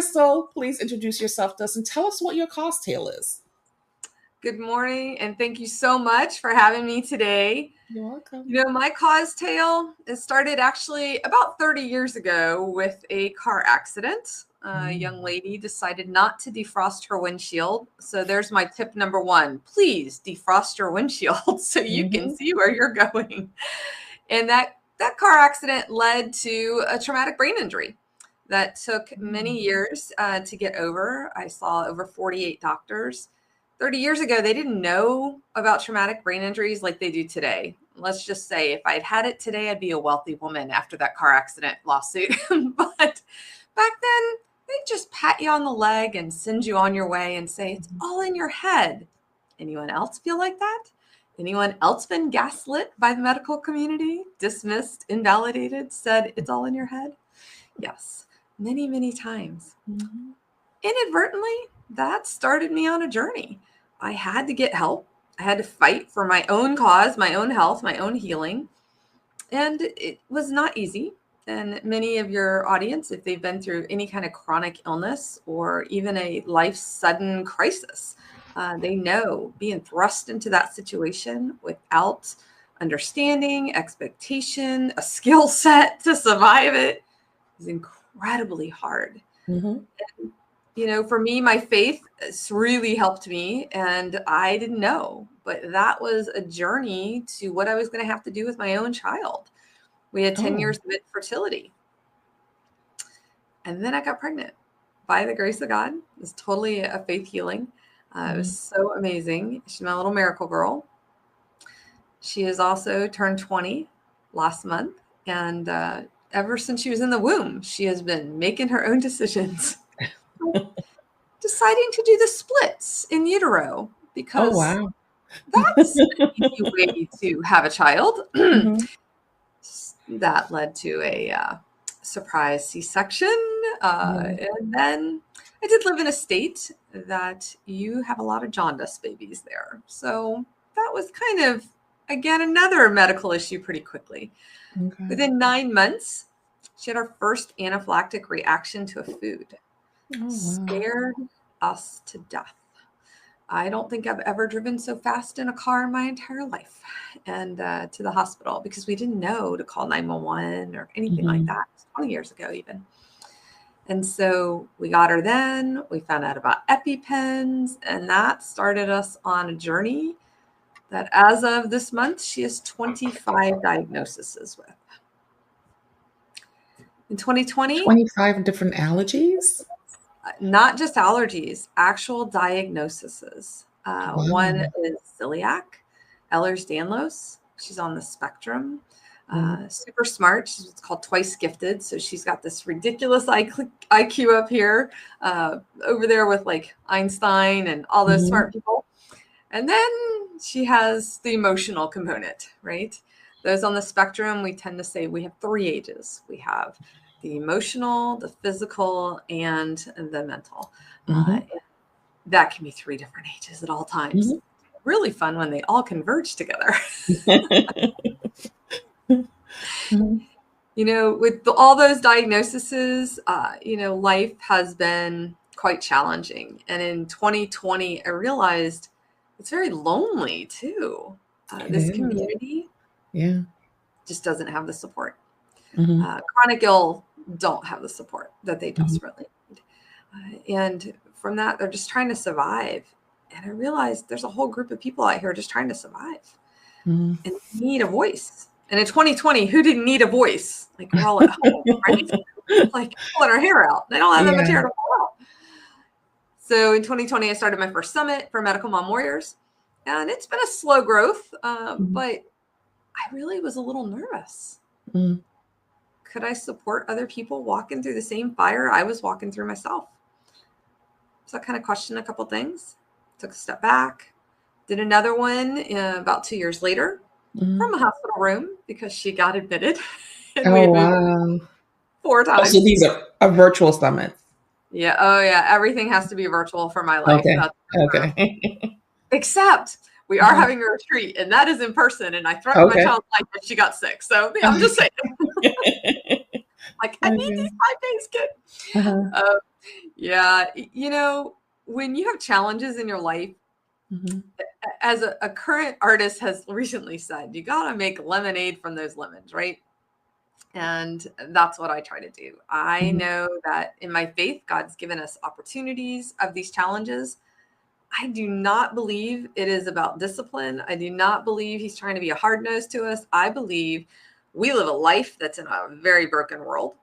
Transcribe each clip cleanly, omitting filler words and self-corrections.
Crystal, please introduce yourself to us and tell us what your cause tale is. Good morning, and thank you so much for having me today. You're welcome. My cause tale started actually about 30 years ago with a car accident. A young lady decided not to defrost her windshield. So there's my tip number one. Please defrost your windshield so you can see where you're going. And that car accident led to a traumatic brain injury that took many years to get over. I saw over 48 doctors. 30 years ago, they didn't know about traumatic brain injuries like they do today. Let's just say if I'd had it today, I'd be a wealthy woman after that car accident lawsuit. But back then, they just pat you on the leg and send you on your way and say, it's all in your head. Anyone else feel like that? Anyone else been gaslit by the medical community, dismissed, invalidated, said it's all in your head? Yes, many, many times. Inadvertently, that started me on a journey. I had to get help. I had to fight for my own cause, my own health, my own healing. And it was not easy. And many of your audience, if they've been through any kind of chronic illness or even a life sudden crisis, they know being thrust into that situation without understanding, expectation, a skill set to survive it is incredibly hard. And, for me, my faith has really helped me, and I didn't know, but that was a journey to what I was going to have to do with my own child. We had 10 years of infertility. And then I got pregnant by the grace of God. It was totally a faith healing. It was so amazing. She's my little miracle girl. She has also turned 20 last month. And ever since she was in the womb, she has been making her own decisions. Deciding to do the splits in utero because that's an easy way to have a child. That led to a surprise C-section. And then I did live in a state that you have a lot of jaundice babies there. So that was kind of, again, another medical issue pretty quickly. Within 9 months, she had our first anaphylactic reaction to a food. Scared us to death. I don't think I've ever driven so fast in a car in my entire life, and to the hospital because we didn't know to call 911 or anything like that. 20 years ago even. And so we got her then. We found out about EpiPens, and that started us on a journey that as of this month, she has 25 diagnoses with. In 2020, 25 different allergies? Not just allergies, actual diagnoses. One is celiac, Ehlers-Danlos. She's on the spectrum. Super smart. She's what's called twice gifted. So she's got this ridiculous IQ up here, over there with like Einstein and all those smart people. And then she has the emotional component, right? Those on the spectrum, we tend to say we have 3 ages. We have the emotional, the physical, and the mental. That can be 3 different ages at all times. Really fun when they all converge together. With all those diagnoses, life has been quite challenging. And in 2020, I realized it's very lonely too. This community just doesn't have the support. Chronic ill don't have the support that they desperately need. And from that, they're just trying to survive. And I realized there's a whole group of people out here just trying to survive and need a voice. And in 2020, who didn't need a voice? Like we're all at home, right? Like pulling our hair out. They don't have that much hair to pull out. So in 2020, I started my first summit for Medical Mom Warriors. And it's been a slow growth, but I really was a little nervous. Could I support other people walking through the same fire I was walking through myself? So I kind of questioned a couple things, took a step back, did another one about 2 years later from a hospital room because she got admitted. And we moved 4 times. So these are virtual summits. Yeah. Oh, yeah. Everything has to be virtual for my life. Okay. Except we are having a retreat, and that is in person. And I threatened my child's life that she got sick. So I'm just saying. I need these 5 days, kid. Yeah. When you have challenges in your life, Mm-hmm. as a current artist has recently said, you got to make lemonade from those lemons, right? And that's what I try to do. I Mm-hmm. know that in my faith, God's given us opportunities of these challenges. I do not believe it is about discipline. I do not believe he's trying to be a hard nose to us. I believe we live a life that's in a very broken world.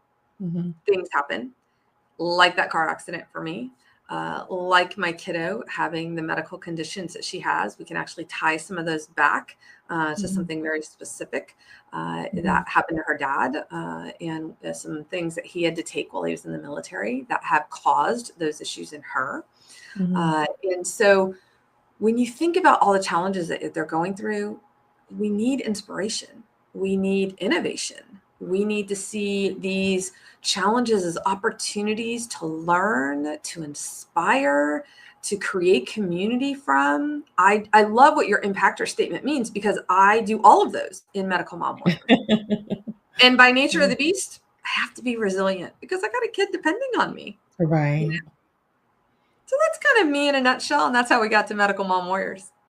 Mm-hmm. Things happen, like that car accident for me, like my kiddo having the medical conditions that she has. We can actually tie some of those back to Mm-hmm. something very specific Mm-hmm. that happened to her dad, and some things that he had to take while he was in the military that have caused those issues in her. Mm-hmm. And so when you think about all the challenges that they're going through, we need inspiration. We need innovation. We need to see these challenges as opportunities to learn, to inspire, to create community from. I love what your impactor statement means, because I do all of those in Medical Mom Warriors. And by nature of the beast, I have to be resilient because I got a kid depending on me. Right. So that's kind of me in a nutshell. And that's how we got to Medical Mom Warriors.